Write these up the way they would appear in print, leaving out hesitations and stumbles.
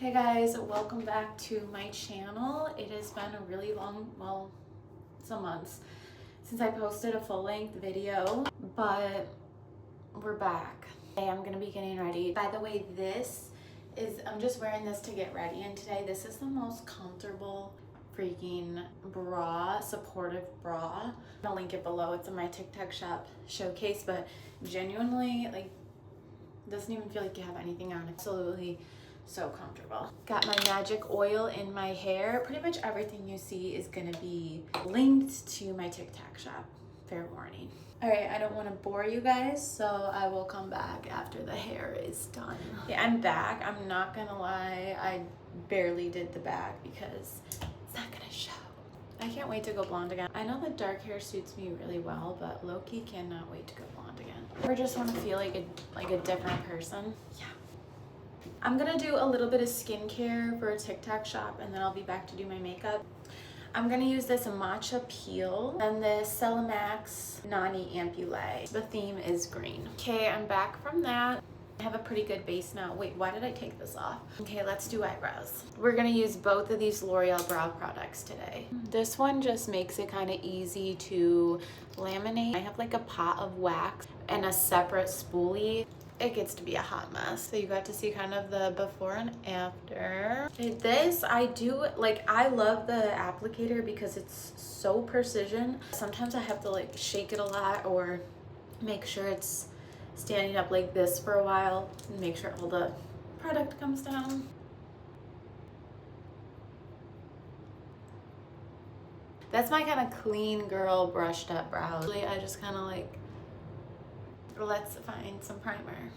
Hey guys, welcome back to my channel. It has been a really long, well, some months since I posted a full-length video, but we're back. Today I'm gonna be getting ready. By the way, I'm just wearing this to get ready, and today this is the most comfortable freaking bra, supportive bra. I'll link it below. It's in my TikTok shop showcase, but genuinely, like, doesn't even feel like you have anything on. Absolutely so comfortable. Got my magic oil in my hair. Pretty much everything you see is gonna be linked to my TikTok shop. Fair warning. All right, I don't want to bore you guys, so I will come back after the hair is done. Yeah, I'm back. I'm not gonna lie, I barely did the back because it's not gonna show. I can't wait to go blonde again. I know that dark hair suits me really well, but low-key cannot wait to go blonde again. Or just want to feel like a different person. Yeah. I'm gonna do a little bit of skincare for a TikTok shop, and then I'll be back to do my makeup. I'm gonna use this Matcha peel and this Cellamax Nani Ampule. The theme is green. Okay, I'm back from that. I have a pretty good base now. Wait, why did I take this off? Okay, let's do eyebrows. We're gonna use both of these L'Oreal brow products today. This one just makes it kind of easy to laminate. I have like a pot of wax and a separate spoolie. It gets to be a hot mess. So you got to see kind of the before and after. This, I love the applicator because it's so precision. Sometimes I have to like shake it a lot or make sure it's standing up like this for a while and make sure all the product comes down. That's my kind of clean girl brushed up brows. I just kind of like, let's find some primer.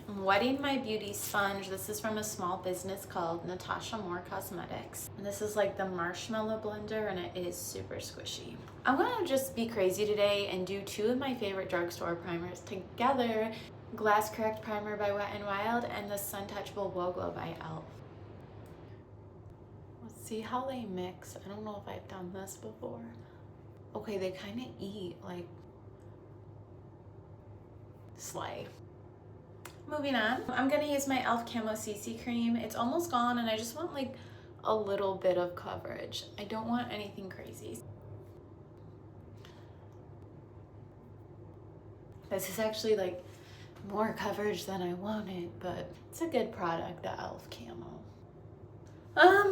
I'm wetting my beauty sponge. This is from a small business called Natasha Moore Cosmetics. And this is like the marshmallow blender, and it is super squishy. I'm gonna just be crazy today and do two of my favorite drugstore primers together. Glass Correct Primer by Wet n Wild and the Sun Touchable Whoa Glow by e.l.f. Let's see how they mix. I don't know if I've done this before. Okay, they kind of eat like slay. Moving on, I'm gonna use my e.l.f. Camo CC cream. It's almost gone, and I just want like a little bit of coverage. I don't want anything crazy. This is actually like more coverage than I wanted, but it's a good product, the e.l.f. Camo. Let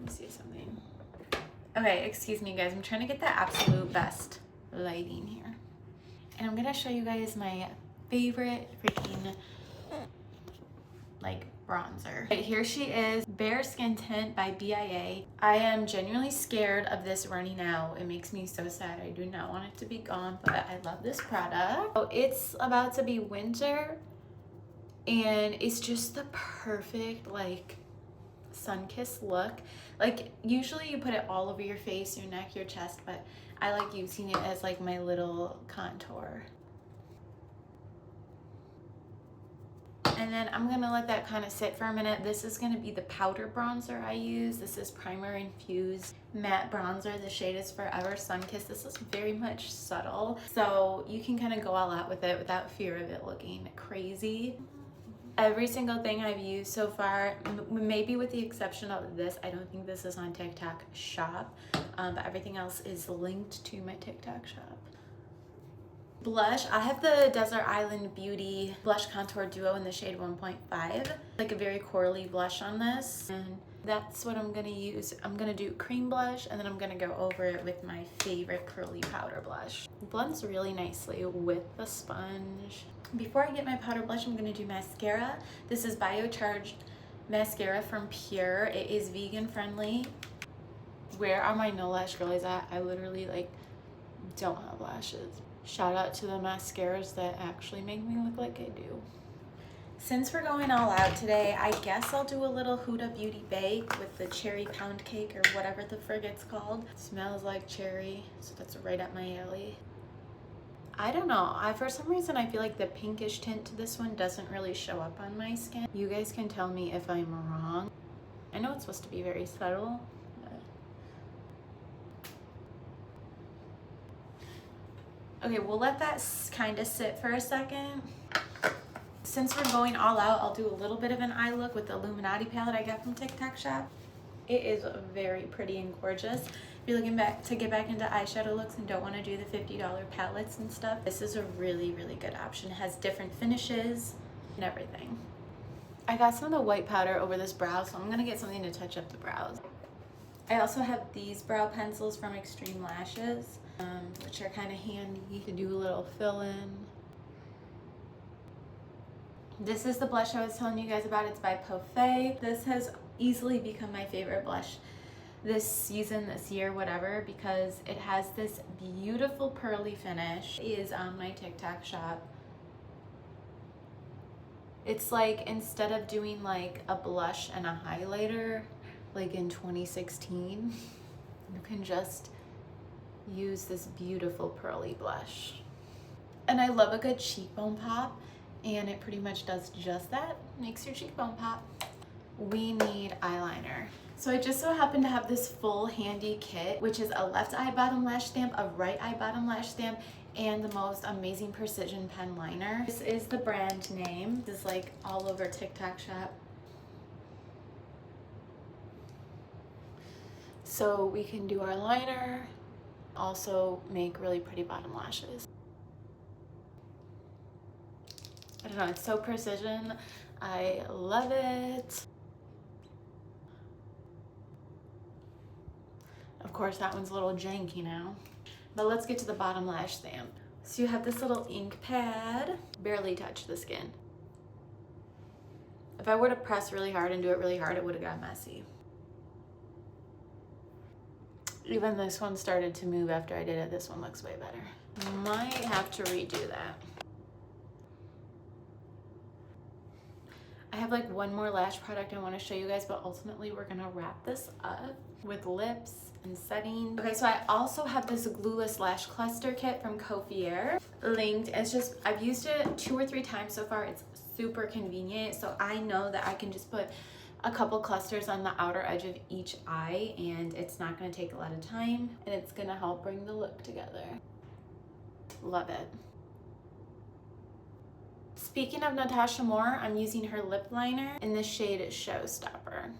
me see something. Okay, excuse me guys, I'm trying to get the absolute best lighting here. And I'm gonna show you guys my favorite freaking like bronzer. Right, here she is, Bare Skin Tint by BIA. I am genuinely scared of this running out. It makes me so sad. I do not want it to be gone, but I love this product. So it's about to be winter, and it's just the perfect like sun-kissed look. Like usually you put it all over your face, your neck, your chest, but I like using it as like my little contour. And then I'm gonna let that kind of sit for a minute. This is gonna be the powder bronzer I use. This is Primer Infused Matte Bronzer. The shade is Forever Sun-Kissed. This is very much subtle, so you can kind of go all out with it without fear of it looking crazy. Every single thing I've used so far, maybe with the exception of this, I don't think this is on TikTok shop, but everything else is linked to my TikTok shop. Blush, I have the Desert Island Beauty Blush Contour Duo in the shade 1.5. Like a very corally blush on this, and that's what I'm gonna use. I'm gonna do cream blush, and then I'm gonna go over it with my favorite curly powder blush. It blends really nicely with the sponge. Before I get my powder blush, I'm gonna do mascara. This is Biocharged mascara from Pure. It is vegan friendly. Where are my no lash girlies at? I literally like don't have lashes. Shout out to the mascaras that actually make me look like I do. Since we're going all out today, I guess I'll do a little Huda Beauty bake with the cherry pound cake or whatever the frig it's called. It smells like cherry, so that's right up my alley. I don't know, for some reason I feel like the pinkish tint to this one doesn't really show up on my skin. You guys can tell me if I'm wrong. I know it's supposed to be very subtle. Okay, we'll let that kind of sit for a second. Since we're going all out, I'll do a little bit of an eye look with the Illuminati palette I got from TikTok Shop. It is very pretty and gorgeous. If you're looking to get back into eyeshadow looks and don't want to do the $50 palettes and stuff, this is a really, really good option. It has different finishes and everything. I got some of the white powder over this brow, so I'm going to get something to touch up the brows. I also have these brow pencils from Extreme Lashes, which are kind of handy to do a little fill-in. This is the blush I was telling you guys about. It's by Parfait. This has easily become my favorite blush this season, this year, whatever, because it has this beautiful pearly finish. It is on my TikTok Shop. It's like, instead of doing like a blush and a highlighter like in 2016, you can just use this beautiful pearly blush. And I love a good cheekbone pop, and it pretty much does just that. Makes your cheekbone pop. We need eyeliner. So I just so happen to have this full handy kit, which is a left eye bottom lash stamp, a right eye bottom lash stamp, and the most amazing precision pen liner. This is the brand name. This is like all over TikTok Shop. So we can do our liner, also make really pretty bottom lashes. I don't know, it's so precision. I love it. Of course, that one's a little janky now. But let's get to the bottom lash stamp. So you have this little ink pad. Barely touch the skin. If I were to press really hard and do it really hard, it would have got messy. Even this one started to move after I did it. This one looks way better. Might have to redo that. I have like one more lash product I want to show you guys, but ultimately we're gonna wrap this up with lips and setting. Okay, so I also have this glueless lash cluster kit from Cofier. Linked. It's just, I've used it 2 or 3 times so far. It's super convenient, so I know that I can just put a couple clusters on the outer edge of each eye, and it's not going to take a lot of time, and it's going to help bring the look together. Love it. Speaking of Natasha Moore, I'm using her lip liner in the shade Showstopper.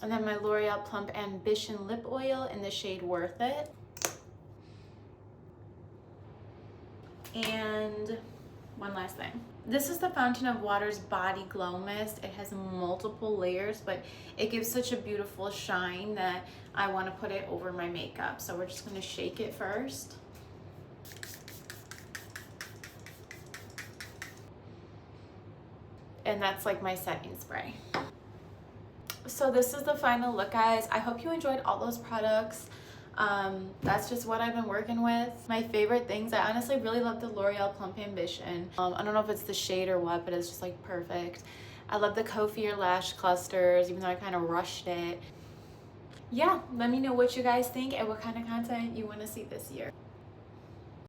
And then my L'Oreal Plump Ambition lip oil in the shade Worth It. And one last thing. This is the Fountain of Water's Body Glow Mist. It has multiple layers, but it gives such a beautiful shine that I want to put it over my makeup. So we're just going to shake it first. And that's like my setting spray. So this is the final look, guys. I hope you enjoyed all those products. That's just what I've been working with. My favorite things, I honestly really love the L'Oreal Plump Ambition. I don't know if it's the shade or what, but it's just like perfect. I love the Cofier lash clusters, even though I kind of rushed it. Yeah, let me know what you guys think and what kind of content you want to see this year.